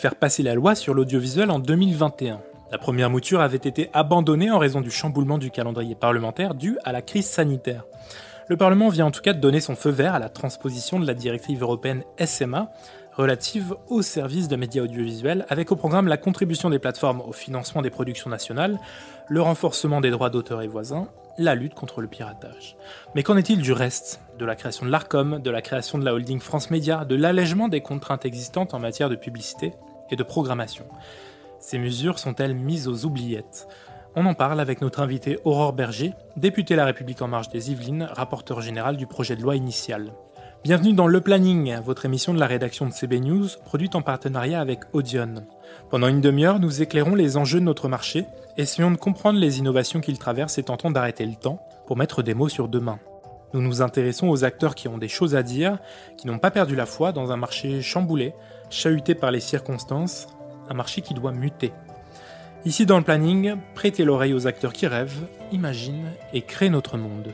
faire passer la loi sur l'audiovisuel en 2021. La première mouture avait été abandonnée en raison du chamboulement du calendrier parlementaire dû à la crise sanitaire. Le Parlement vient en tout cas de donner son feu vert à la transposition de la directive européenne SMA relative aux services de médias audiovisuels, avec au programme la contribution des plateformes au financement des productions nationales, le renforcement des droits d'auteur et voisins, la lutte contre le piratage. Mais qu'en est-il du reste ? De la création de l'ARCOM, de la création de la holding France Média, de l'allègement des contraintes existantes en matière de publicité et de programmation. Ces mesures sont-elles mises aux oubliettes ? On en parle avec notre invitée Aurore Berger, députée La République En Marche des Yvelines, rapporteure générale du projet de loi initial. Bienvenue dans Le Planning, votre émission de la rédaction de CB News, produite en partenariat avec Audion. Pendant une demi-heure, nous éclairons les enjeux de notre marché, essayons de comprendre les innovations qu'il traverse et tentons d'arrêter le temps pour mettre des mots sur demain. Nous nous intéressons aux acteurs qui ont des choses à dire, qui n'ont pas perdu la foi dans un marché chamboulé, chahuté par les circonstances, un marché qui doit muter. Ici dans Le Planning, prêtez l'oreille aux acteurs qui rêvent, imaginent et créent notre monde.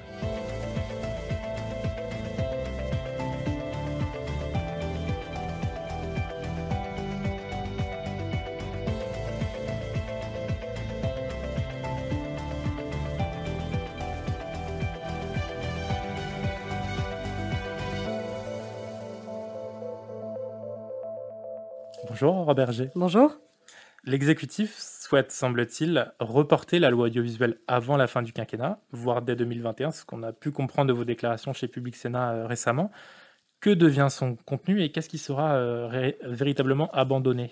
Bonjour Aurore Berger. Bonjour. L'exécutif souhaite, semble-t-il, reporter la loi audiovisuelle avant la fin du quinquennat, voire dès 2021, ce qu'on a pu comprendre de vos déclarations chez Public Sénat récemment. Que devient son contenu et qu'est-ce qui sera véritablement abandonné ?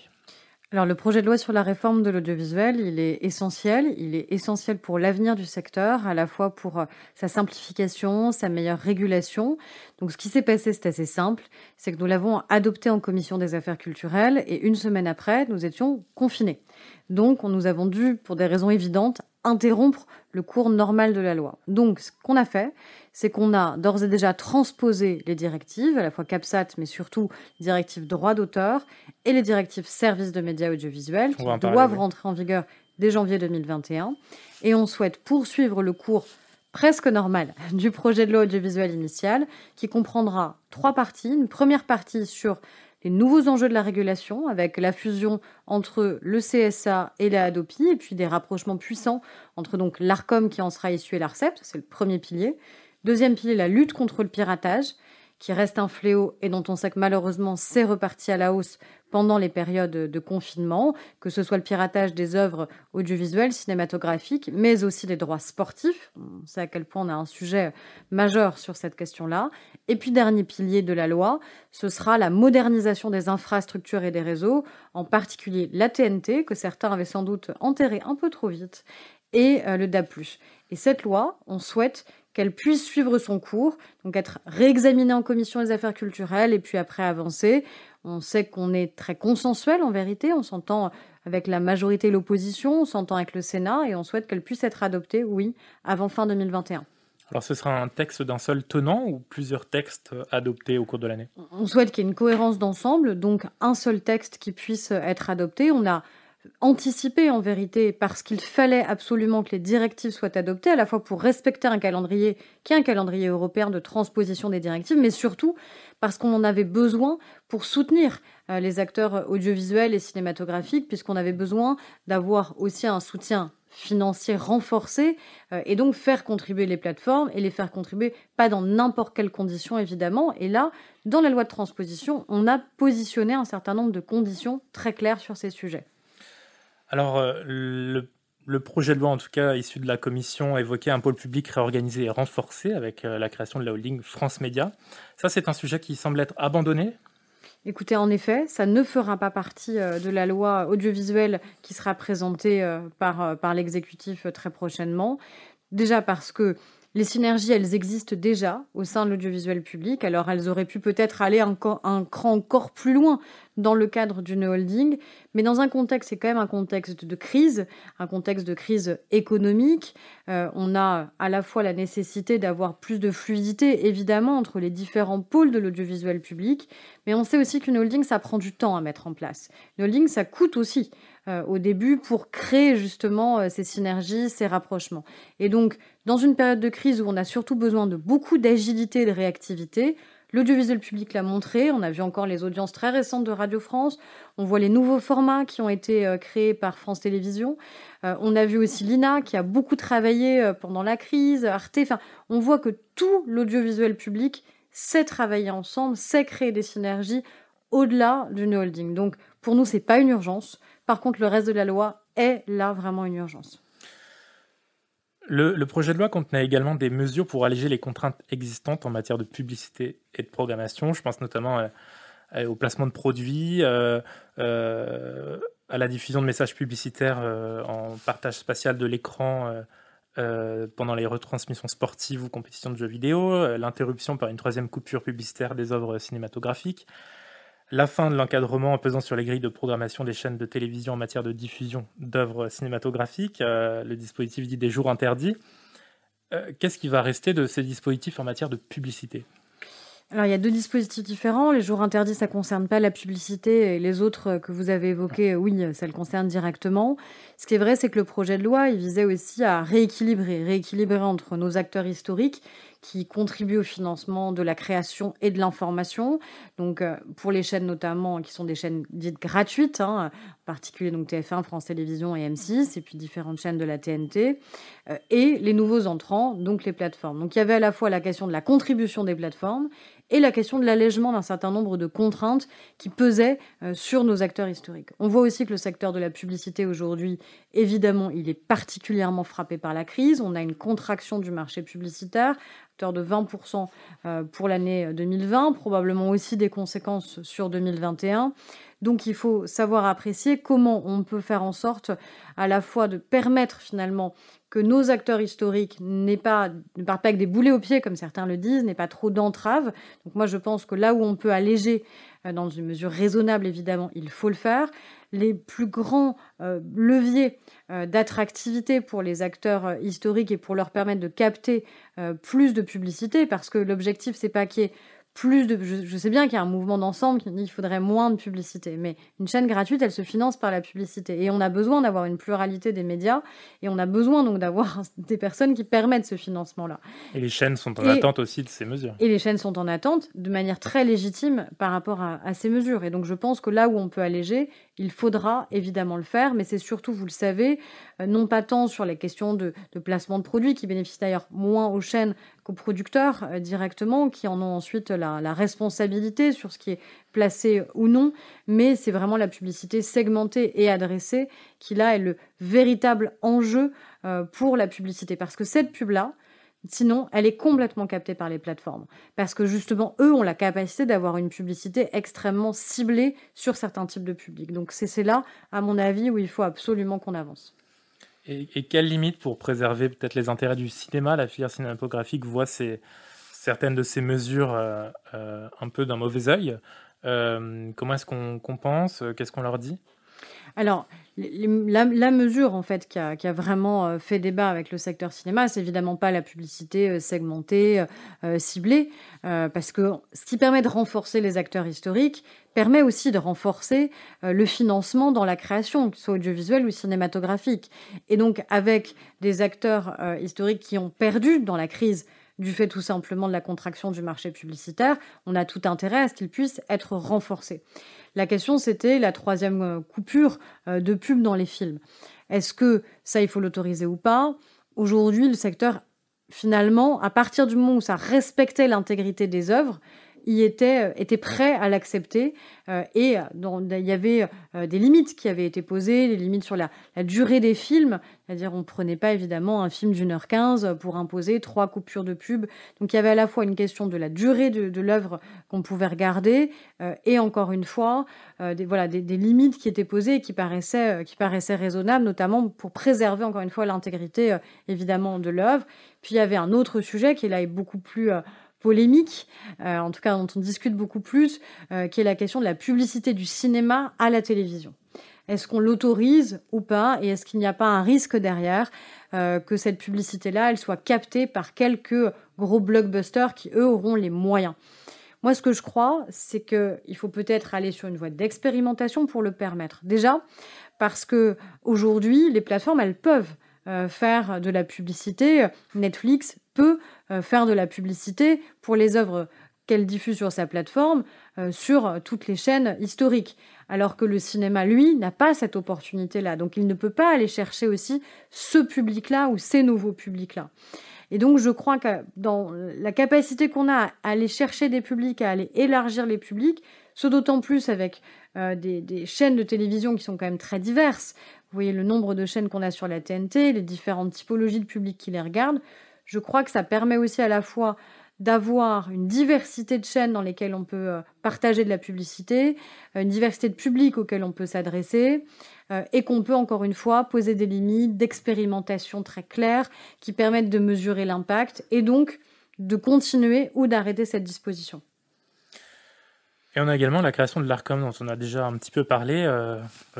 Alors, le projet de loi sur la réforme de l'audiovisuel, il est essentiel. Il est essentiel pour l'avenir du secteur, à la fois pour sa simplification, sa meilleure régulation. Donc, ce qui s'est passé, c'est assez simple. C'est que nous l'avons adopté en commission des affaires culturelles et une semaine après, nous étions confinés. Donc, nous avons dû, pour des raisons évidentes, interrompre le cours normal de la loi. Donc, ce qu'on a fait, c'est qu'on a d'ores et déjà transposé les directives, à la fois CAPSAT, mais surtout les directives droit d'auteur et les directives services de médias audiovisuels qui doivent rentrer en vigueur dès janvier 2021. Et on souhaite poursuivre le cours presque normal du projet de loi audiovisuel initial qui comprendra 3 parties. Une première partie sur les nouveaux enjeux de la régulation, avec la fusion entre le CSA et la Hadopi, et puis des rapprochements puissants entre donc l'ARCOM qui en sera issu et l'ARCEP, c'est le premier pilier. Deuxième pilier, la lutte contre le piratage, qui reste un fléau et dont on sait que malheureusement c'est reparti à la hausse pendant les périodes de confinement, que ce soit le piratage des œuvres audiovisuelles, cinématographiques, mais aussi des droits sportifs. On sait à quel point on a un sujet majeur sur cette question-là. Et puis, dernier pilier de la loi, ce sera la modernisation des infrastructures et des réseaux, en particulier la TNT, que certains avaient sans doute enterré un peu trop vite, et le DAB+. Et cette loi, on souhaite qu'elle puisse suivre son cours, donc être réexaminée en commission des affaires culturelles et puis après avancer. On sait qu'on est très consensuel en vérité, on s'entend avec la majorité et l'opposition, on s'entend avec le Sénat et on souhaite qu'elle puisse être adoptée, oui, avant fin 2021. Alors ce sera un texte d'un seul tenant ou plusieurs textes adoptés au cours de l'année ? On souhaite qu'il y ait une cohérence d'ensemble, donc un seul texte qui puisse être adopté. On a anticipé en vérité parce qu'il fallait absolument que les directives soient adoptées, à la fois pour respecter un calendrier qui est un calendrier européen de transposition des directives, mais surtout parce qu'on en avait besoin pour soutenir les acteurs audiovisuels et cinématographiques, puisqu'on avait besoin d'avoir aussi un soutien financier renforcé et donc faire contribuer les plateformes et les faire contribuer pas dans n'importe quelles conditions évidemment. Et là, dans la loi de transposition, on a positionné un certain nombre de conditions très claires sur ces sujets. Alors, le projet de loi, en tout cas, issu de la commission, évoquait un pôle public réorganisé et renforcé avec la création de la holding France Média. Ça, c'est un sujet qui semble être abandonné ? Écoutez, en effet, ça ne fera pas partie de la loi audiovisuelle qui sera présentée par l'exécutif très prochainement. Déjà parce que les synergies, elles existent déjà au sein de l'audiovisuel public. Alors, elles auraient pu peut-être aller un cran encore plus loin dans le cadre d'une holding. Mais dans un contexte, c'est quand même un contexte de crise économique. On a à la fois la nécessité d'avoir plus de fluidité, évidemment, entre les différents pôles de l'audiovisuel public. Mais on sait aussi qu'une holding, ça prend du temps à mettre en place. Une holding, ça coûte aussi au début pour créer justement ces synergies, ces rapprochements. Et donc, dans une période de crise où on a surtout besoin de beaucoup d'agilité et de réactivité, L'audiovisuel public l'a montré. On a vu encore les audiences très récentes de Radio France. On voit les nouveaux formats qui ont été créés par France Télévisions. On a vu aussi l'INA qui a beaucoup travaillé pendant la crise, Arte. Enfin, on voit que tout l'audiovisuel public sait travailler ensemble, sait créer des synergies au-delà d'une holding. Donc, pour nous, c'est pas une urgence. Par contre, le reste de la loi est là vraiment une urgence. Le projet de loi contenait également des mesures pour alléger les contraintes existantes en matière de publicité et de programmation. Je pense notamment au placement de produits, à la diffusion de messages publicitaires en partage spatial de l'écran pendant les retransmissions sportives ou compétitions de jeux vidéo, l'interruption par une troisième coupure publicitaire des œuvres cinématographiques, la fin de l'encadrement pesant sur les grilles de programmation des chaînes de télévision en matière de diffusion d'œuvres cinématographiques, le dispositif dit des jours interdits. Qu'est-ce qui va rester de ces dispositifs en matière de publicité ? Alors, il y a 2 dispositifs différents. Les jours interdits, ça concerne pas la publicité, et les autres que vous avez évoqués, oui, ça le concerne directement. Ce qui est vrai, c'est que le projet de loi, il visait aussi à rééquilibrer entre nos acteurs historiques qui contribuent au financement de la création et de l'information. Donc, pour les chaînes notamment, qui sont des chaînes dites gratuites, en particulier donc TF1, France Télévisions et M6, et puis différentes chaînes de la TNT, et les nouveaux entrants, donc les plateformes. Donc, il y avait à la fois la question de la contribution des plateformes et la question de l'allègement d'un certain nombre de contraintes qui pesaient sur nos acteurs historiques. On voit aussi que le secteur de la publicité aujourd'hui, évidemment, il est particulièrement frappé par la crise. On a une contraction du marché publicitaire, hauteur de 20% pour l'année 2020, probablement aussi des conséquences sur 2021. Donc il faut savoir apprécier comment on peut faire en sorte à la fois de permettre finalement que nos acteurs historiques ne partent pas avec des boulets aux pieds, comme certains le disent, n'aient pas trop d'entraves. Donc moi je pense que là où on peut alléger, dans une mesure raisonnable évidemment, il faut le faire. Les plus grands leviers d'attractivité pour les acteurs historiques et pour leur permettre de capter plus de publicité, parce que l'objectif c'est pas qu'il y ait plus de... Je sais bien qu'il y a un mouvement d'ensemble qui dit qu'il faudrait moins de publicité, mais une chaîne gratuite, elle se finance par la publicité. Et on a besoin d'avoir une pluralité des médias, et on a besoin donc d'avoir des personnes qui permettent ce financement-là. Et les chaînes sont en attente aussi de ces mesures. Et les chaînes sont en attente de manière très légitime par rapport à ces mesures. Et donc je pense que là où on peut alléger, il faudra évidemment le faire, mais c'est surtout, vous le savez, non pas tant sur les questions de placement de produits, qui bénéficient d'ailleurs moins aux chaînes qu'aux producteurs directement, qui en ont ensuite la responsabilité sur ce qui est placé ou non, mais c'est vraiment la publicité segmentée et adressée qui, là, est le véritable enjeu pour la publicité. Parce que cette pub-là, sinon, elle est complètement captée par les plateformes. Parce que justement, eux ont la capacité d'avoir une publicité extrêmement ciblée sur certains types de publics. Donc c'est là, à mon avis, où il faut absolument qu'on avance. Et quelles limites pour préserver peut-être les intérêts du cinéma? La filière cinématographique voit certaines de ces mesures un peu d'un mauvais œil. Comment est-ce qu'on compense? Qu'est-ce qu'on leur dit? Alors, la mesure en fait qui a vraiment fait débat avec le secteur cinéma, c'est évidemment pas la publicité segmentée, ciblée, parce que ce qui permet de renforcer les acteurs historiques permet aussi de renforcer le financement dans la création, que ce soit audiovisuelle ou cinématographique. Et donc, avec des acteurs historiques qui ont perdu dans la crise du fait tout simplement de la contraction du marché publicitaire, on a tout intérêt à ce qu'ils puissent être renforcés. La question, c'était la troisième coupure de pub dans les films. Est-ce que ça, il faut l'autoriser ou pas? Aujourd'hui, le secteur, finalement, à partir du moment où ça respectait l'intégrité des œuvres, il était prêt à l'accepter et il y avait des limites qui avaient été posées, les limites sur la durée des films, c'est-à-dire on ne prenait pas évidemment un film d'1h15 pour imposer 3 coupures de pub. Donc il y avait à la fois une question de la durée de l'œuvre qu'on pouvait regarder et encore une fois des limites qui étaient posées et qui paraissaient raisonnables, notamment pour préserver encore une fois l'intégrité évidemment de l'œuvre. Puis il y avait un autre sujet qui là est beaucoup plus polémique, en tout cas dont on discute beaucoup plus, qui est la question de la publicité du cinéma à la télévision. Est-ce qu'on l'autorise ou pas? Et est-ce qu'il n'y a pas un risque derrière que cette publicité-là, elle soit captée par quelques gros blockbusters qui, eux, auront les moyens? Moi, ce que je crois, c'est qu'il faut peut-être aller sur une voie d'expérimentation pour le permettre. Déjà, parce que aujourd'hui, les plateformes, elles peuvent faire de la publicité. Netflix peut faire de la publicité pour les œuvres qu'elle diffuse sur sa plateforme sur toutes les chaînes historiques. Alors que le cinéma, lui, n'a pas cette opportunité-là. Donc il ne peut pas aller chercher aussi ce public-là ou ces nouveaux publics-là. Et donc je crois que dans la capacité qu'on a à aller chercher des publics, à aller élargir les publics, ce d'autant plus avec des chaînes de télévision qui sont quand même très diverses. Vous voyez le nombre de chaînes qu'on a sur la TNT, les différentes typologies de publics qui les regardent. Je crois que ça permet aussi à la fois d'avoir une diversité de chaînes dans lesquelles on peut partager de la publicité, une diversité de publics auxquels on peut s'adresser, et qu'on peut, encore une fois, poser des limites d'expérimentation très claires qui permettent de mesurer l'impact et donc de continuer ou d'arrêter cette disposition. Et on a également la création de l'Arcom, dont on a déjà un petit peu parlé,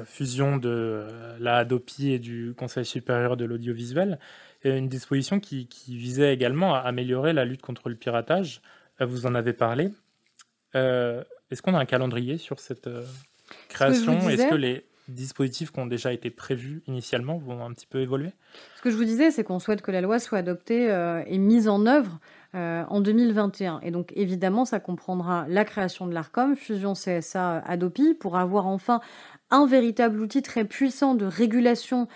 fusion de la Hadopi et du Conseil supérieur de l'audiovisuel, et une disposition qui visait également à améliorer la lutte contre le piratage. Vous en avez parlé. Est-ce qu'on a un calendrier sur cette création? Est-ce que les dispositifs qui ont déjà été prévus initialement vont un petit peu évoluer? Ce que je vous disais, c'est qu'on souhaite que la loi soit adoptée et mise en œuvre en 2021. Et donc, évidemment, ça comprendra la création de l'Arcom, fusion CSA-Hadopi, pour avoir enfin un véritable outil très puissant de régulation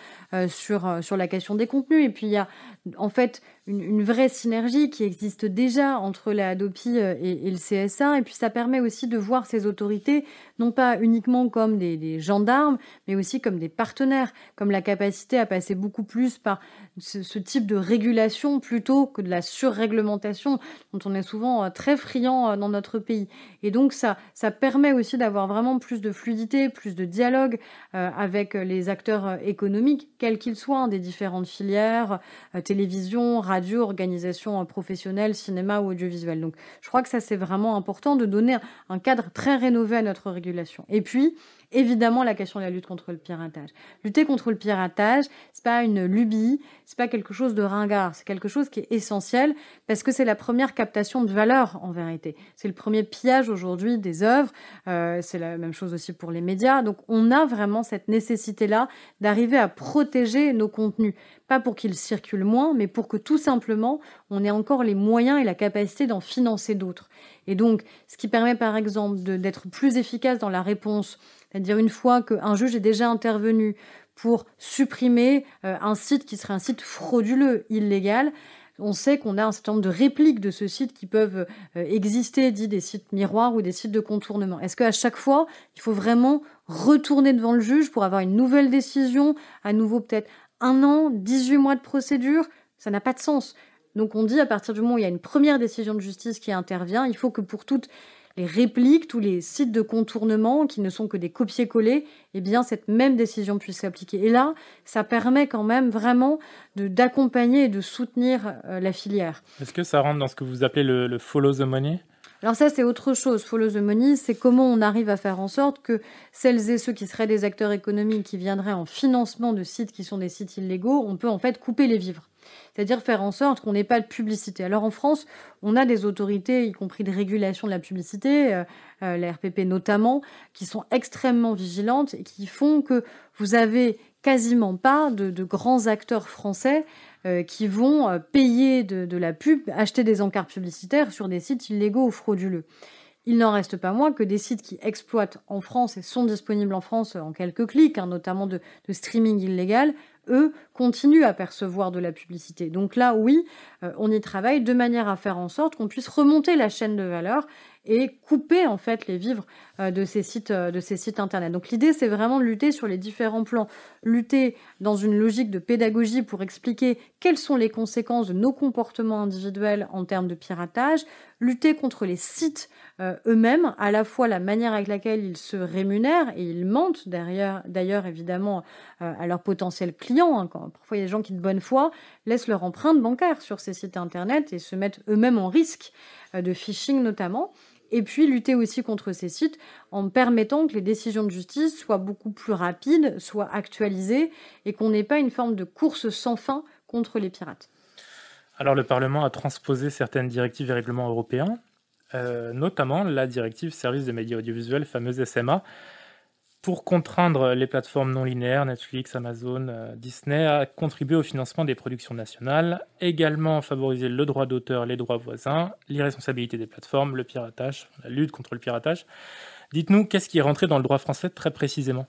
sur la question des contenus. Et puis, il y a en fait une vraie synergie qui existe déjà entre la Hadopi et le CSA. Et puis, ça permet aussi de voir ces autorités, non pas uniquement comme des gendarmes, mais aussi comme des partenaires, comme la capacité à passer beaucoup plus par ce type de régulation plutôt que de la surréglementation dont on est souvent très friand dans notre pays. Et donc, ça permet aussi d'avoir vraiment plus de fluidité, plus de dialogue avec les acteurs économiques, quels qu'ils soient, hein, des différentes filières, télévision, radio, organisation professionnelle, cinéma ou audiovisuel. Donc, je crois que ça, c'est vraiment important de donner un cadre très rénové à notre régulation. Et puis, évidemment, la question de la lutte contre le piratage. Lutter contre le piratage, c'est pas une lubie, c'est pas quelque chose de ringard, c'est quelque chose qui est essentiel parce que c'est la première captation de valeur en vérité. C'est le premier pillage aujourd'hui des œuvres, c'est la même chose aussi pour les médias. Donc on a vraiment cette nécessité-là d'arriver à protéger nos contenus. Pas pour qu'ils circulent moins, mais pour que tout simplement on ait encore les moyens et la capacité d'en financer d'autres. Et donc, ce qui permet par exemple d'être plus efficace dans la réponse, c'est-à-dire une fois qu'un juge est déjà intervenu pour supprimer un site qui serait un site frauduleux, illégal, on sait qu'on a un certain nombre de répliques de ce site qui peuvent exister, dit des sites miroirs ou des sites de contournement. Est-ce qu'à chaque fois, il faut vraiment retourner devant le juge pour avoir une nouvelle décision, à nouveau peut-être 1 an, 18 mois de procédure? Ça n'a pas de sens. Donc on dit à partir du moment où il y a une première décision de justice qui intervient, il faut que pour toutes les répliques, tous les sites de contournement qui ne sont que des copier-coller, eh bien cette même décision puisse s'appliquer. Et là, ça permet quand même vraiment d'accompagner et de soutenir la filière. Est-ce que ça rentre dans ce que vous appelez le follow the money? Alors ça, c'est autre chose. Follow the money, c'est comment on arrive à faire en sorte que celles et ceux qui seraient des acteurs économiques qui viendraient en financement de sites qui sont des sites illégaux, on peut en fait couper les vivres. C'est-à-dire faire en sorte qu'on n'ait pas de publicité. Alors en France, on a des autorités, y compris de régulation de la publicité, la RPP notamment, qui sont extrêmement vigilantes et qui font que vous avez quasiment pas de grands acteurs français qui vont payer de la pub, acheter des encarts publicitaires sur des sites illégaux ou frauduleux. Il n'en reste pas moins que des sites qui exploitent en France et sont disponibles en France en quelques clics, hein, notamment de streaming illégal, eux, continuent à percevoir de la publicité. Donc là, oui, on y travaille de manière à faire en sorte qu'on puisse remonter la chaîne de valeur et couper en fait les vivres de ces sites internet. Donc l'idée, c'est vraiment de lutter sur les différents plans, lutter dans une logique de pédagogie pour expliquer quelles sont les conséquences de nos comportements individuels en termes de piratage, lutter contre les sites eux-mêmes, à la fois la manière avec laquelle ils se rémunèrent et ils mentent d'ailleurs évidemment à leurs potentiels clients. Hein, parfois il y a des gens qui de bonne foi laissent leur empreinte bancaire sur ces sites internet et se mettent eux-mêmes en risque de phishing notamment. Et puis lutter aussi contre ces sites en permettant que les décisions de justice soient beaucoup plus rapides, soient actualisées et qu'on n'ait pas une forme de course sans fin contre les pirates. Alors le Parlement a transposé certaines directives et règlements européens, notamment la directive Services de médias audiovisuels, fameuse SMA. Pour contraindre les plateformes non linéaires, Netflix, Amazon, Disney a contribué au financement des productions nationales, également favoriser le droit d'auteur, les droits voisins, l'irresponsabilité des plateformes, le piratage, la lutte contre le piratage. Dites-nous, qu'est-ce qui est rentré dans le droit français très précisément?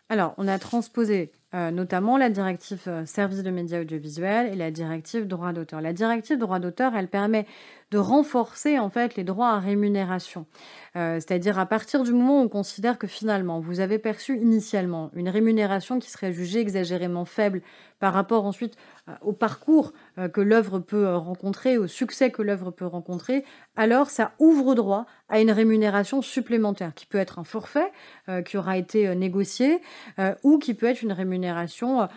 Alors, on a transposé notamment la directive service de médias audiovisuels et la directive droit d'auteur. La directive droit d'auteur, elle permet de renforcer en fait les droits à rémunération. C'est-à-dire à partir du moment où on considère que finalement vous avez perçu initialement une rémunération qui serait jugée exagérément faible par rapport ensuite au parcours que l'œuvre peut rencontrer, au succès que l'œuvre peut rencontrer, alors ça ouvre droit à une rémunération supplémentaire qui peut être un forfait qui aura été négocié ou qui peut être une rémunération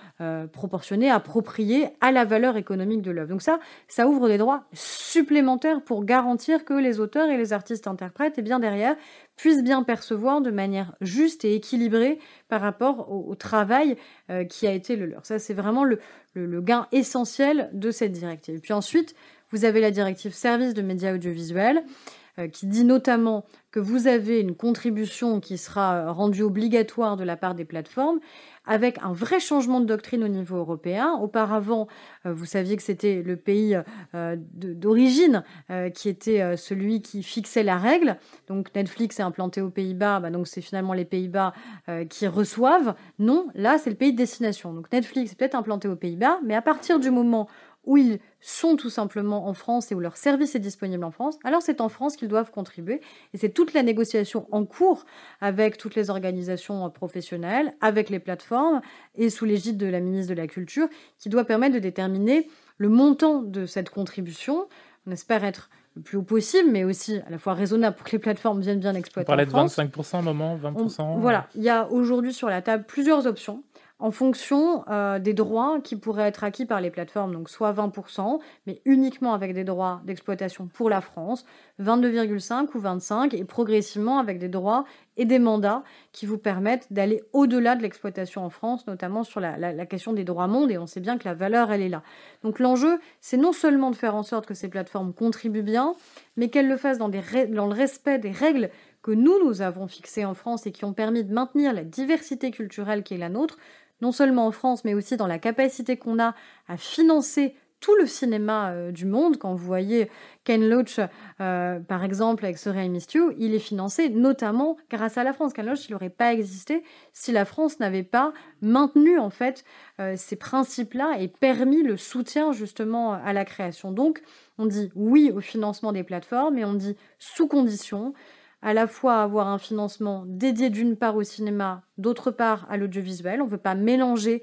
proportionnée, appropriée à la valeur économique de l'œuvre. Donc ça ouvre des droits supplémentaires pour garantir que les auteurs et les artistes-interprètes, et bien derrière, puissent bien percevoir de manière juste et équilibrée par rapport au travail qui a été le leur. Ça, c'est vraiment le gain essentiel de cette directive. Puis ensuite, vous avez la directive service de médias audiovisuels qui dit notamment que vous avez une contribution qui sera rendue obligatoire de la part des plateformes avec un vrai changement de doctrine au niveau européen. Auparavant, vous saviez que c'était le pays d'origine qui était celui qui fixait la règle. Donc Netflix est implanté aux Pays-Bas, donc c'est finalement les Pays-Bas qui reçoivent. Non, là, c'est le pays de destination. Donc Netflix est peut-être implanté aux Pays-Bas, mais à partir du moment où ils sont tout simplement en France et où leur service est disponible en France, alors c'est en France qu'ils doivent contribuer. Et c'est toute la négociation en cours avec toutes les organisations professionnelles, avec les plateformes et sous l'égide de la ministre de la Culture qui doit permettre de déterminer le montant de cette contribution. On espère être le plus haut possible, mais aussi à la fois raisonnable pour que les plateformes viennent bien exploiter en France. On parlait de 25% à un moment, 20%. Voilà, il y a aujourd'hui sur la table plusieurs options en fonction des droits qui pourraient être acquis par les plateformes, donc soit 20%, mais uniquement avec des droits d'exploitation pour la France, 22,5 ou 25, et progressivement avec des droits et des mandats qui vous permettent d'aller au-delà de l'exploitation en France, notamment sur la question des droits mondes, et on sait bien que la valeur, elle est là. Donc l'enjeu, c'est non seulement de faire en sorte que ces plateformes contribuent bien, mais qu'elles le fassent dans le respect des règles que nous avons fixées en France et qui ont permis de maintenir la diversité culturelle qui est la nôtre, non seulement en France, mais aussi dans la capacité qu'on a à financer tout le cinéma du monde. Quand vous voyez Ken Loach, par exemple, avec Sorry I Missed You, il est financé notamment grâce à la France. Ken Loach, il n'aurait pas existé si la France n'avait pas maintenu en fait ces principes-là et permis le soutien justement à la création. Donc, on dit oui au financement des plateformes et on dit sous condition, à la fois avoir un financement dédié d'une part au cinéma, d'autre part à l'audiovisuel. On ne veut pas mélanger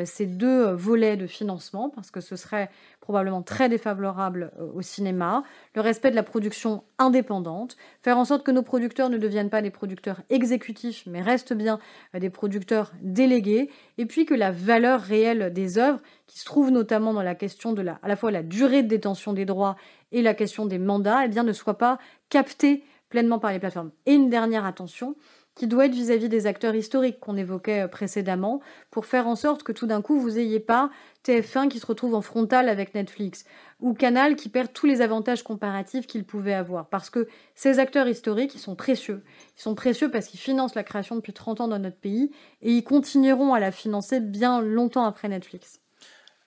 ces deux volets de financement parce que ce serait probablement très défavorable au cinéma. Le respect de la production indépendante, faire en sorte que nos producteurs ne deviennent pas des producteurs exécutifs mais restent bien des producteurs délégués, et puis que la valeur réelle des œuvres, qui se trouve notamment dans la question de à la fois la durée de détention des droits et la question des mandats, ne soit pas captée pleinement par les plateformes. Et une dernière attention qui doit être vis-à-vis des acteurs historiques qu'on évoquait précédemment, pour faire en sorte que tout d'un coup, vous n'ayez pas TF1 qui se retrouve en frontal avec Netflix, ou Canal qui perd tous les avantages comparatifs qu'il pouvait avoir. Parce que ces acteurs historiques, ils sont précieux. Ils sont précieux parce qu'ils financent la création depuis 30 ans dans notre pays, et ils continueront à la financer bien longtemps après Netflix.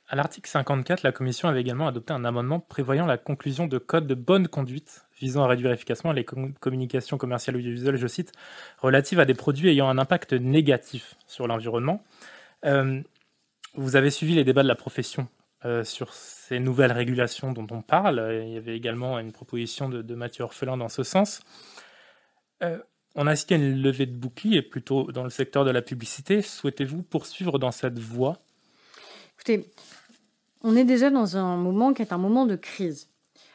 À l'article 54, la Commission avait également adopté un amendement prévoyant la conclusion de codes de bonne conduite visant à réduire efficacement les communications commerciales audiovisuelles, je cite, relatives à des produits ayant un impact négatif sur l'environnement. Vous avez suivi les débats de la profession sur ces nouvelles régulations dont on parle. Il y avait également une proposition de Mathieu Orphelin dans ce sens. On a assisté à une levée de bouclier plutôt dans le secteur de la publicité. Souhaitez-vous poursuivre dans cette voie ? Écoutez, on est déjà dans un moment qui est un moment de crise.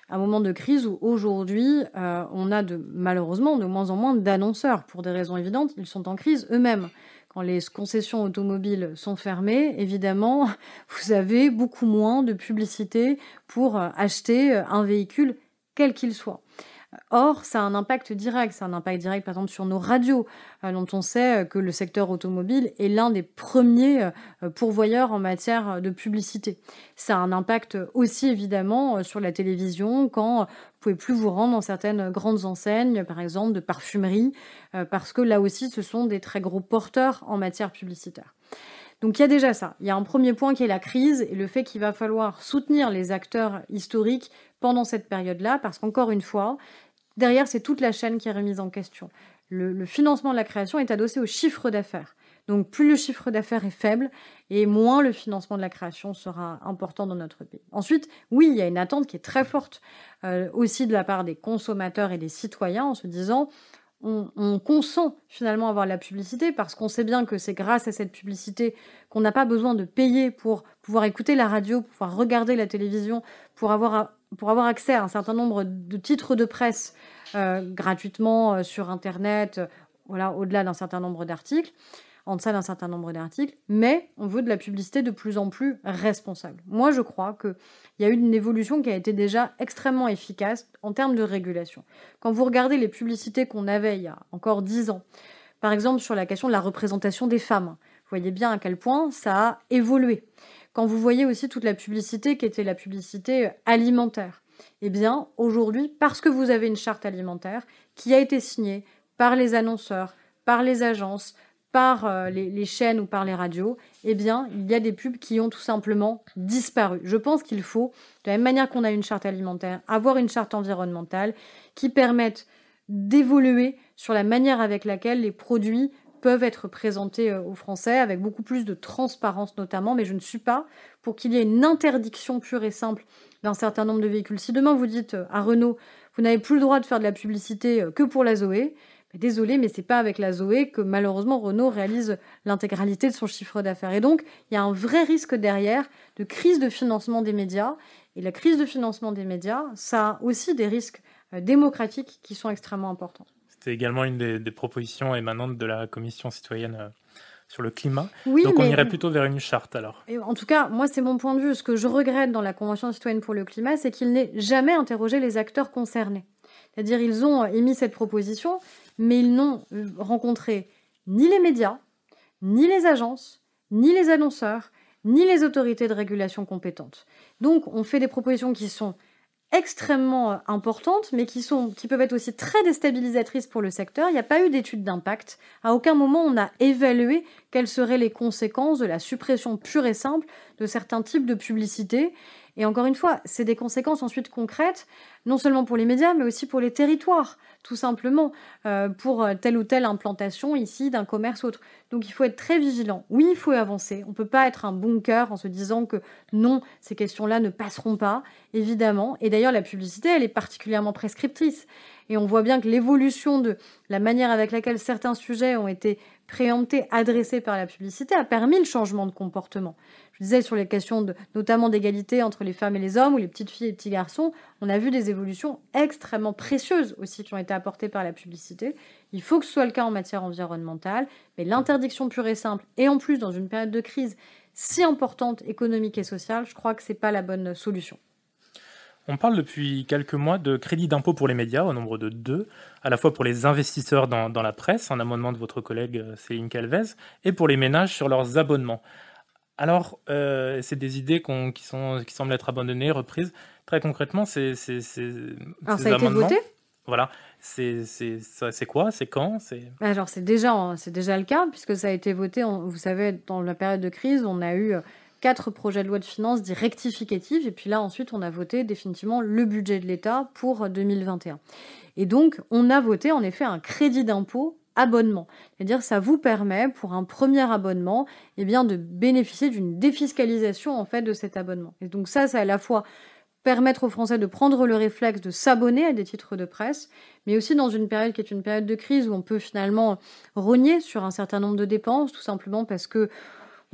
Un moment de crise où aujourd'hui, on a malheureusement de moins en moins d'annonceurs. Pour des raisons évidentes, ils sont en crise eux-mêmes. Quand les concessions automobiles sont fermées, évidemment, vous avez beaucoup moins de publicité pour acheter un véhicule, quel qu'il soit. Or, ça a un impact direct. Ça a un impact direct, par exemple, sur nos radios, dont on sait que le secteur automobile est l'un des premiers pourvoyeurs en matière de publicité. Ça a un impact aussi, évidemment, sur la télévision, quand vous pouvez plus vous rendre dans certaines grandes enseignes, par exemple, de parfumerie, parce que là aussi, ce sont des très gros porteurs en matière publicitaire. Donc il y a déjà ça. Il y a un premier point qui est la crise et le fait qu'il va falloir soutenir les acteurs historiques pendant cette période-là, parce qu'encore une fois, derrière, c'est toute la chaîne qui est remise en question. Le financement de la création est adossé au chiffre d'affaires. Donc plus le chiffre d'affaires est faible, et moins le financement de la création sera important dans notre pays. Ensuite, oui, il y a une attente qui est très forte aussi de la part des consommateurs et des citoyens en se disant on consent finalement avoir la publicité parce qu'on sait bien que c'est grâce à cette publicité qu'on n'a pas besoin de payer pour pouvoir écouter la radio, pour pouvoir regarder la télévision, pour avoir accès à un certain nombre de titres de presse gratuitement sur Internet, voilà, au-delà d'un certain nombre d'articles, en deçà d'un certain nombre d'articles, mais on veut de la publicité de plus en plus responsable. Moi, je crois qu'il y a eu une évolution qui a été déjà extrêmement efficace en termes de régulation. Quand vous regardez les publicités qu'on avait il y a encore 10 ans, par exemple sur la question de la représentation des femmes, vous voyez bien à quel point ça a évolué. Quand vous voyez aussi toute la publicité qui était la publicité alimentaire, eh bien, aujourd'hui, parce que vous avez une charte alimentaire qui a été signée par les annonceurs, par les agences, par les chaînes ou par les radios, eh bien, il y a des pubs qui ont tout simplement disparu. Je pense qu'il faut, de la même manière qu'on a une charte alimentaire, avoir une charte environnementale qui permette d'évoluer sur la manière avec laquelle les produits peuvent être présentés aux Français, avec beaucoup plus de transparence notamment, mais je ne suis pas pour qu'il y ait une interdiction pure et simple d'un certain nombre de véhicules. Si demain vous dites à Renault, vous n'avez plus le droit de faire de la publicité que pour la Zoé, désolé, mais c'est pas avec la Zoé que malheureusement Renault réalise l'intégralité de son chiffre d'affaires. Et donc, il y a un vrai risque derrière de crise de financement des médias. Et la crise de financement des médias, ça a aussi des risques démocratiques qui sont extrêmement importants. C'était également une des propositions émanantes de la Commission citoyenne sur le climat. Oui, donc on irait plutôt vers une charte alors. Et en tout cas, moi, c'est mon point de vue. Ce que je regrette dans la Convention citoyenne pour le climat, c'est qu'il n'ait jamais interrogé les acteurs concernés. C'est-à-dire, ils ont émis cette proposition, mais ils n'ont rencontré ni les médias, ni les agences, ni les annonceurs, ni les autorités de régulation compétentes. Donc, on fait des propositions qui sont extrêmement importantes, mais qui peuvent être aussi très déstabilisatrices pour le secteur. Il n'y a pas eu d'étude d'impact. À aucun moment, on a évalué quelles seraient les conséquences de la suppression pure et simple de certains types de publicités. Et encore une fois, c'est des conséquences ensuite concrètes, non seulement pour les médias, mais aussi pour les territoires, tout simplement, pour telle ou telle implantation ici d'un commerce ou autre. Donc il faut être très vigilant. Oui, il faut avancer. On ne peut pas être un bunker en se disant que non, ces questions-là ne passeront pas, évidemment. Et d'ailleurs, la publicité, elle est particulièrement prescriptrice. Et on voit bien que l'évolution de la manière avec laquelle certains sujets ont été préemptés, adressés par la publicité, a permis le changement de comportement. Je disais sur les questions notamment d'égalité entre les femmes et les hommes, ou les petites filles et les petits garçons, on a vu des évolutions extrêmement précieuses aussi qui ont été apportées par la publicité. Il faut que ce soit le cas en matière environnementale, mais l'interdiction pure et simple, et en plus dans une période de crise si importante, économique et sociale, je crois que ce n'est pas la bonne solution. On parle depuis quelques mois de crédit d'impôt pour les médias, au nombre de 2, à la fois pour les investisseurs dans la presse, un amendement de votre collègue Céline Calvez, et pour les ménages sur leurs abonnements. Alors, c'est des idées qui semblent être abandonnées, reprises. Très concrètement, ces Alors, ça a été voté ? Voilà, c'est quoi? C'est quand? Alors, c'est déjà le cas, puisque ça a été voté, vous savez, dans la période de crise, on a eu 4 projets de loi de finances dits rectificatifs, et puis là, ensuite, on a voté définitivement le budget de l'État pour 2021. Et donc, on a voté, en effet, un crédit d'impôt abonnement. C'est-à-dire, ça vous permet, pour un premier abonnement, eh bien, de bénéficier d'une défiscalisation, en fait, de cet abonnement. Et donc ça, c'est à la fois permettre aux Français de prendre le réflexe de s'abonner à des titres de presse, mais aussi dans une période qui est une période de crise où on peut finalement rogner sur un certain nombre de dépenses, tout simplement parce que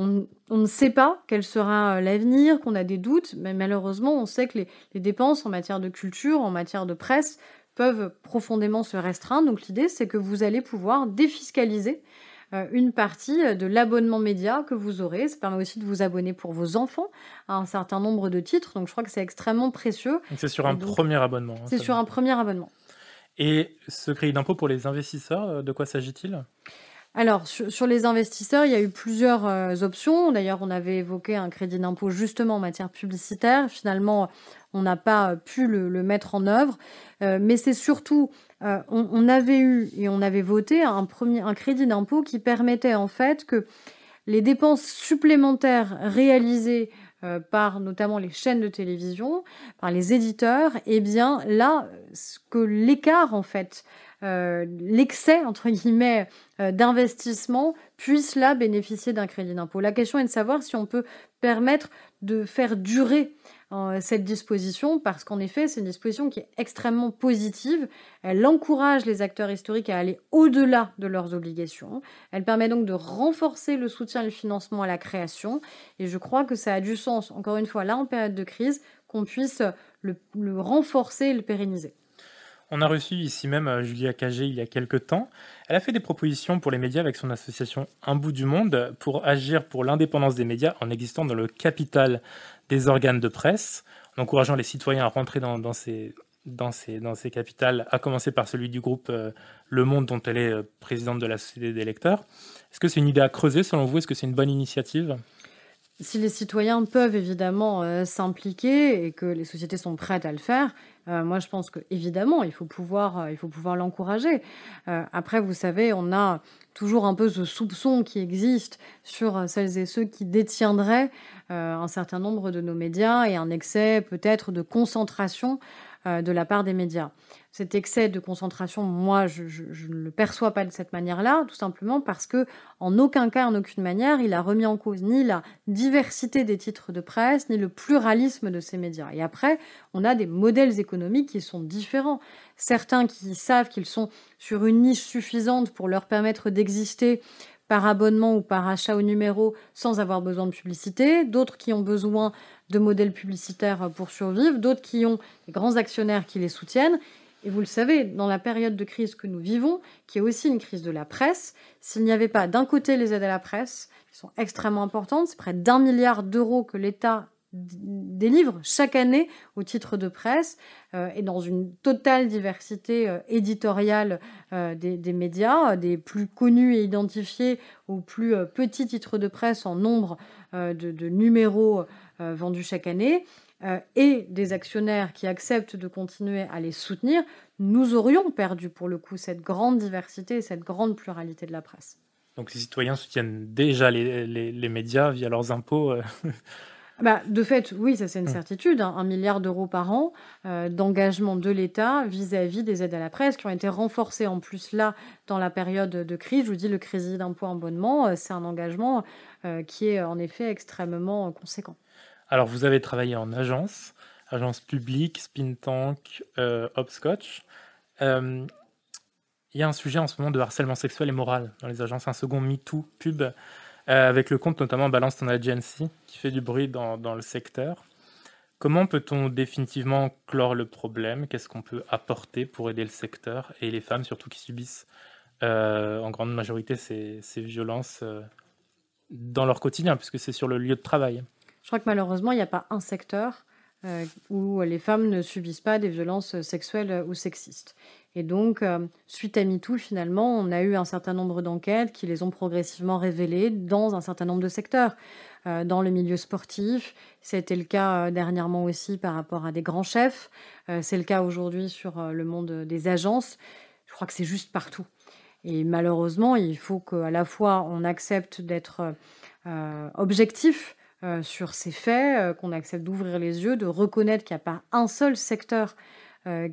on ne sait pas quel sera l'avenir, qu'on a des doutes, mais malheureusement, on sait que les dépenses en matière de culture, en matière de presse, peuvent profondément se restreindre. Donc l'idée, c'est que vous allez pouvoir défiscaliser une partie de l'abonnement média que vous aurez. Ça permet aussi de vous abonner pour vos enfants à un certain nombre de titres. Donc je crois que c'est extrêmement précieux. Donc c'est sur un premier abonnement. C'est sur un premier abonnement. Et ce crédit d'impôt pour les investisseurs, de quoi s'agit-il? Alors, sur les investisseurs, il y a eu plusieurs options. D'ailleurs, on avait évoqué un crédit d'impôt justement en matière publicitaire. Finalement, on n'a pas pu le mettre en œuvre. Mais c'est surtout, on avait eu et on avait voté un crédit d'impôt qui permettait en fait que les dépenses supplémentaires réalisées par notamment les chaînes de télévision, par les éditeurs, eh bien là, ce que l'écart en fait, l'excès entre guillemets d'investissement puisse là bénéficier d'un crédit d'impôt. La question est de savoir si on peut permettre de faire durer cette disposition, parce qu'en effet, c'est une disposition qui est extrêmement positive. Elle encourage les acteurs historiques à aller au-delà de leurs obligations. Elle permet donc de renforcer le soutien et le financement à la création. Et je crois que ça a du sens, encore une fois, là en période de crise, qu'on puisse le renforcer et le pérenniser. On a reçu ici même Julia Cagé il y a quelques temps. Elle a fait des propositions pour les médias avec son association Un bout du monde pour agir pour l'indépendance des médias en existant dans le capital des organes de presse, en encourageant les citoyens à rentrer dans ces capitales, à commencer par celui du groupe Le Monde dont elle est présidente de la Société des lecteurs. Est-ce que c'est une idée à creuser selon vous? Est-ce que c'est une bonne initiative? Si les citoyens peuvent évidemment s'impliquer et que les sociétés sont prêtes à le faire, moi je pense que évidemment il faut pouvoir l'encourager. Après, vous savez, on a toujours un peu ce soupçon qui existe sur celles et ceux qui détiendraient un certain nombre de nos médias et un excès peut-être de concentration de la part des médias. Cet excès de concentration, moi, je ne le perçois pas de cette manière-là, tout simplement parce que, en aucun cas, en aucune manière, il a remis en cause ni la diversité des titres de presse, ni le pluralisme de ces médias. Et après, on a des modèles économiques qui sont différents. Certains qui savent qu'ils sont sur une niche suffisante pour leur permettre d'exister par abonnement ou par achat au numéro sans avoir besoin de publicité, d'autres qui ont besoin de modèles publicitaires pour survivre, d'autres qui ont des grands actionnaires qui les soutiennent. Et vous le savez, dans la période de crise que nous vivons, qui est aussi une crise de la presse, s'il n'y avait pas d'un côté les aides à la presse, qui sont extrêmement importantes, c'est près d'1 milliard d'euros que l'État délivre chaque année au titre de presse, et dans une totale diversité éditoriale des médias, des plus connus et identifiés aux plus petits titres de presse en nombre de numéros vendus chaque année, et des actionnaires qui acceptent de continuer à les soutenir, nous aurions perdu pour le coup cette grande diversité et cette grande pluralité de la presse. Donc les citoyens soutiennent déjà les médias via leurs impôts. De fait, oui, ça c'est une certitude, hein, 1 milliard d'euros par an d'engagement de l'État vis-à-vis des aides à la presse qui ont été renforcées en plus là dans la période de crise. Je vous dis, le crédit d'impôt abonnement, c'est un engagement qui est en effet extrêmement conséquent. Alors, vous avez travaillé en agence publique, Spin Tank, Hopscotch. Il y a un sujet en ce moment de harcèlement sexuel et moral dans les agences, un second MeToo pub, avec le compte notamment Balance ton Agency, qui fait du bruit dans le secteur. Comment peut-on définitivement clore le problème? Qu'est-ce qu'on peut apporter pour aider le secteur et les femmes surtout qui subissent en grande majorité ces violences dans leur quotidien, puisque c'est sur le lieu de travail? Je crois que malheureusement, il n'y a pas un secteur où les femmes ne subissent pas des violences sexuelles ou sexistes. Et donc, suite à MeToo, finalement, on a eu un certain nombre d'enquêtes qui les ont progressivement révélées dans un certain nombre de secteurs. Dans le milieu sportif, c'était le cas dernièrement aussi par rapport à des grands chefs. C'est le cas aujourd'hui sur le monde des agences. Je crois que c'est juste partout. Et malheureusement, il faut qu'à la fois on accepte d'être objectif sur ces faits, qu'on accepte d'ouvrir les yeux, de reconnaître qu'il n'y a pas un seul secteur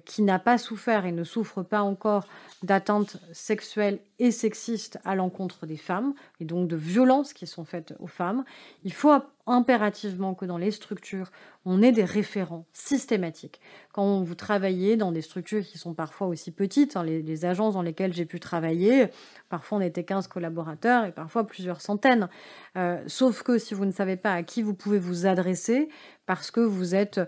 qui n'a pas souffert et ne souffre pas encore d'atteintes sexuelles et sexistes à l'encontre des femmes, et donc de violences qui sont faites aux femmes. Il faut impérativement que dans les structures, on ait des référents systématiques. Quand vous travaillez dans des structures qui sont parfois aussi petites, hein, les agences dans lesquelles j'ai pu travailler, parfois on était 15 collaborateurs et parfois plusieurs centaines. Sauf que si vous ne savez pas à qui vous pouvez vous adresser, parce que vous êtes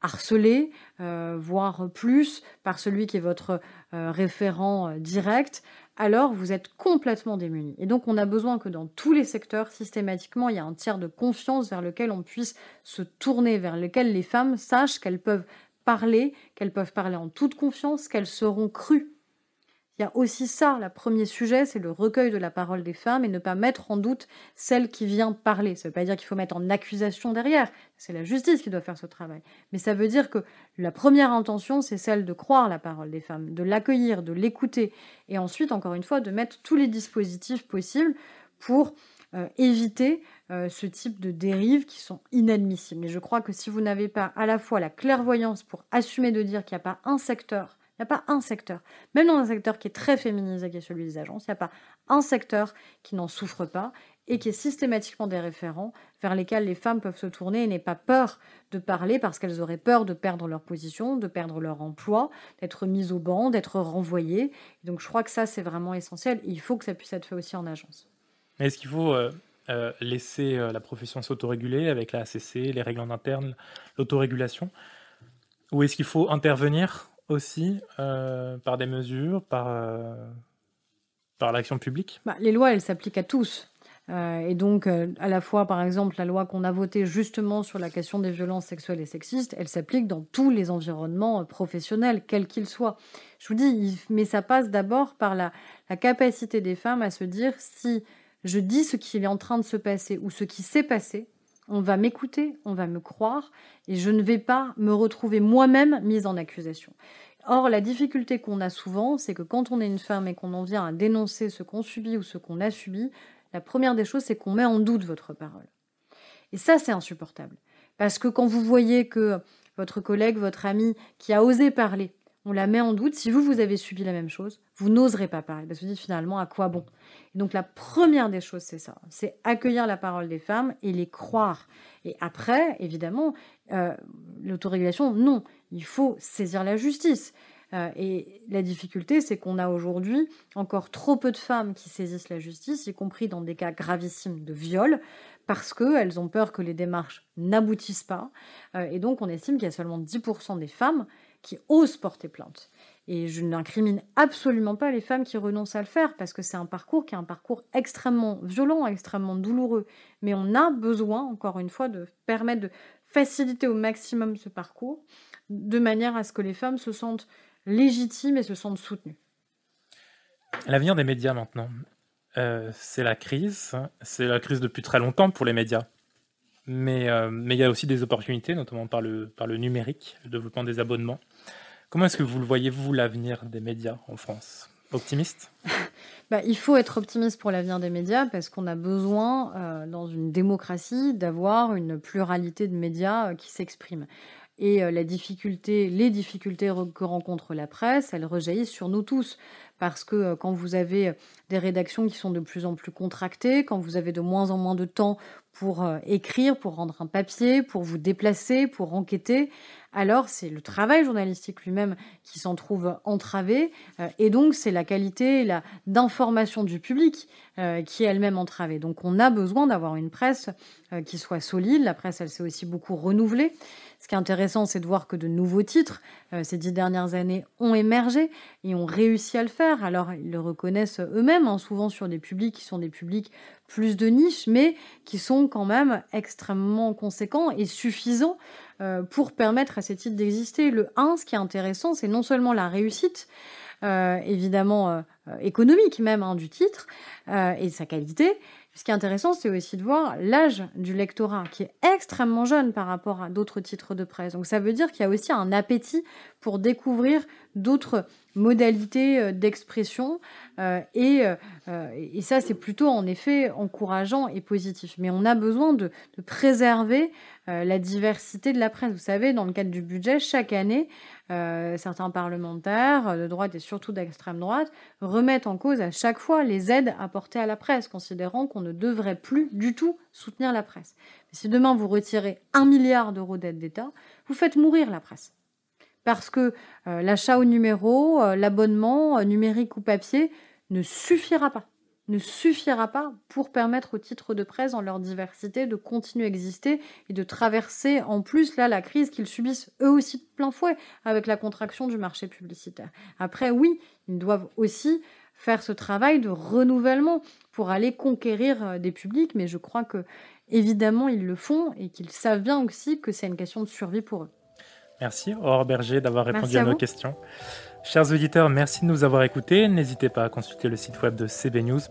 harcelé, voire plus, par celui qui est votre référent direct, alors vous êtes complètement démunis. Et donc on a besoin que dans tous les secteurs, systématiquement, il y a un tiers de confiance vers lequel on puisse se tourner, vers lequel les femmes sachent qu'elles peuvent parler, qu'elles peuvent parler en toute confiance, qu'elles seront crues. Il y a aussi ça, le premier sujet, c'est le recueil de la parole des femmes et ne pas mettre en doute celle qui vient parler. Ça ne veut pas dire qu'il faut mettre en accusation derrière, c'est la justice qui doit faire ce travail. Mais ça veut dire que la première intention, c'est celle de croire la parole des femmes, de l'accueillir, de l'écouter, et ensuite, encore une fois, de mettre tous les dispositifs possibles pour éviter ce type de dérives qui sont inadmissibles. Mais je crois que si vous n'avez pas à la fois la clairvoyance pour assumer de dire qu'il n'y a pas un secteur, même dans un secteur qui est très féminisé, qui est celui des agences, il n'y a pas un secteur qui n'en souffre pas et qui est systématiquement des référents vers lesquels les femmes peuvent se tourner et n'aient pas peur de parler parce qu'elles auraient peur de perdre leur position, de perdre leur emploi, d'être mises au banc, d'être renvoyées. Donc je crois que ça, c'est vraiment essentiel. Il faut que ça puisse être fait aussi en agence. Mais est-ce qu'il faut laisser la profession s'autoréguler avec la ACC, les règles en interne, l'autorégulation? Ou est-ce qu'il faut intervenir aussi par des mesures, par l'action publique? Les lois, elles s'appliquent à tous. Et donc, à la fois, par exemple, la loi qu'on a votée justement sur la question des violences sexuelles et sexistes, elle s'applique dans tous les environnements professionnels, quels qu'ils soient. Je vous dis, mais ça passe d'abord par la capacité des femmes à se dire, si je dis ce qui est en train de se passer ou ce qui s'est passé, on va m'écouter, on va me croire, et je ne vais pas me retrouver moi-même mise en accusation. Or, la difficulté qu'on a souvent, c'est que quand on est une femme et qu'on en vient à dénoncer ce qu'on subit ou ce qu'on a subi, la première des choses, c'est qu'on met en doute votre parole. Et ça, c'est insupportable. Parce que quand vous voyez que votre collègue, votre ami, qui a osé parler, on la met en doute, si vous avez subi la même chose, vous n'oserez pas parler. Parce que vous dites finalement, à quoi bon? Et donc la première des choses, c'est ça. C'est accueillir la parole des femmes et les croire. Et après, évidemment, l'autorégulation, non. Il faut saisir la justice. Et la difficulté, c'est qu'on a aujourd'hui encore trop peu de femmes qui saisissent la justice, y compris dans des cas gravissimes de viol, parce qu'elles ont peur que les démarches n'aboutissent pas. Et donc, on estime qu'il y a seulement 10% des femmes qui osent porter plainte. Et je n'incrimine absolument pas les femmes qui renoncent à le faire, parce que c'est un parcours qui est un parcours extrêmement violent, extrêmement douloureux. Mais on a besoin, encore une fois, de permettre de faciliter au maximum ce parcours, de manière à ce que les femmes se sentent légitimes et se sentent soutenues. L'avenir des médias maintenant, c'est la crise. C'est la crise depuis très longtemps pour les médias. Mais il y a aussi des opportunités, notamment par le numérique, le développement des abonnements. Comment est-ce que vous le voyez, vous, l'avenir des médias en France? Optimiste? Il faut être optimiste pour l'avenir des médias parce qu'on a besoin, dans une démocratie, d'avoir une pluralité de médias qui s'expriment. Et les difficultés que rencontre la presse, elles rejaillissent sur nous tous. Parce que quand vous avez des rédactions qui sont de plus en plus contractées, quand vous avez de moins en moins de temps pour écrire, pour rendre un papier, pour vous déplacer, pour enquêter, alors c'est le travail journalistique lui-même qui s'en trouve entravé. Et donc, c'est la qualité d'information du public qui est elle-même entravée. Donc, on a besoin d'avoir une presse qui soit solide. La presse, elle s'est aussi beaucoup renouvelée. Ce qui est intéressant, c'est de voir que de nouveaux titres, ces 10 dernières années, ont émergé et ont réussi à le faire. Alors, ils le reconnaissent eux-mêmes, souvent sur des publics qui sont des publics plus de niche, mais qui sont quand même extrêmement conséquents et suffisants pour permettre à ces titres d'exister. Ce qui est intéressant, c'est non seulement la réussite, évidemment économique même du titre, et sa qualité. Ce qui est intéressant, c'est aussi de voir l'âge du lectorat, qui est extrêmement jeune par rapport à d'autres titres de presse. Donc ça veut dire qu'il y a aussi un appétit pour découvrir d'autres modalités d'expression. Et ça, c'est plutôt en effet encourageant et positif. Mais on a besoin de préserver la diversité de la presse. Vous savez, dans le cadre du budget, chaque année, certains parlementaires de droite et surtout d'extrême droite remettent en cause à chaque fois les aides apportées à la presse, considérant qu'on ne devrait plus du tout soutenir la presse. Mais si demain vous retirez 1 milliard d'euros d'aide d'État, vous faites mourir la presse. Parce que l'achat au numéro, l'abonnement numérique ou papier ne suffira pas pour permettre aux titres de presse, dans leur diversité, de continuer à exister et de traverser en plus la crise qu'ils subissent eux aussi de plein fouet avec la contraction du marché publicitaire. Après, oui, ils doivent aussi faire ce travail de renouvellement pour aller conquérir des publics, mais je crois que évidemment ils le font et qu'ils savent bien aussi que c'est une question de survie pour eux. Merci Aurore Berger d'avoir répondu Merci à à nos vous. questions. Chers auditeurs, merci de nous avoir écoutés. N'hésitez pas à consulter le site web de CB News